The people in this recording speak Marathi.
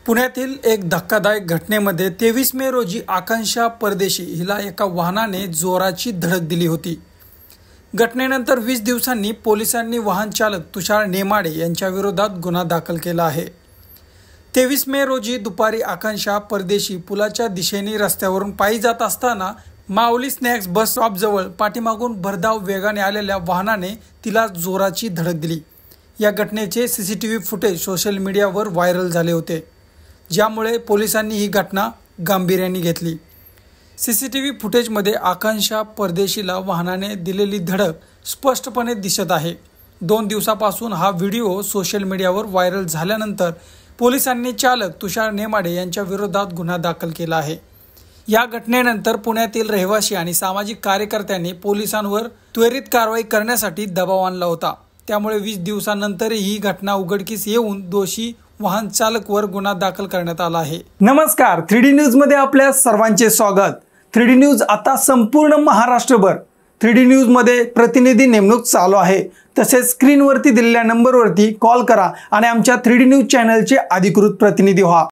पुण्यातील एक धक्कादायक घटनेमध्ये 23 मे रोजी आकांक्षा परदेशी हिला एका वाहनाने जोराची धडक दिली होती। घटनेनंतर 20 दिवसांनी पोलिसांनी वाहन चालक तुषार नेमाडे यांच्या विरोधात गुन्हा दाखल केला आहे। 23 मे रोजी दुपारी आकांक्षा परदेशी पुलाच्या दिशेने रस्त्यावरून पायी जात असताना माऊली स्नॅक्स बस स्टॉप जवळ पाठीमागून भरधाव वेगाने आलेल्या वाहनाने तिला जोराची धडक दिली। या घटनेचे सीसीटीव्ही फुटेज सोशल मीडियावर व्हायरल झाले होते, ज्यामुळे पोलिसांनी ही घटना गांभीर्याने घेतली। सीसीटीव्ही फुटेजमध्ये आकांक्षा परदेशीला वाहनाने दिलेली धडक स्पष्टपणे दिसत आहे। 2 दिवसापासून हा व्हिडिओ सोशल मीडियावर व्हायरल झाल्यानंतर पोलिसांनी चालक तुषार नेमाडे यांच्या विरोधात गुन्हा दाखल केला आहे। या घटनेनंतर पुण्यातील रहिवासी आणि सामाजिक कार्यकर्त्यांनी पोलिसांवर त्वरित कारवाई करण्यासाठी दबाव आणला होता। त्यामुळे 20 दिवसांनंतरही ही घटना उघडकीस येऊन दोषी वाहन चालकवर गुन्हा दाखल करण्यात आला आहे। नमस्कार, 3D न्यूज मध्ये आपल्या सर्वांचे स्वागत। 3D न्यूज आता संपूर्ण महाराष्ट्रभर 3D न्यूज मध्ये प्रतिनिधी नेमणूक चालू आहे। तसेच स्क्रीनवरती दिलेल्या नंबरवरती कॉल करा आणि आमच्या 3D न्यूज चॅनलचे अधिकृत प्रतिनिधी व्हा।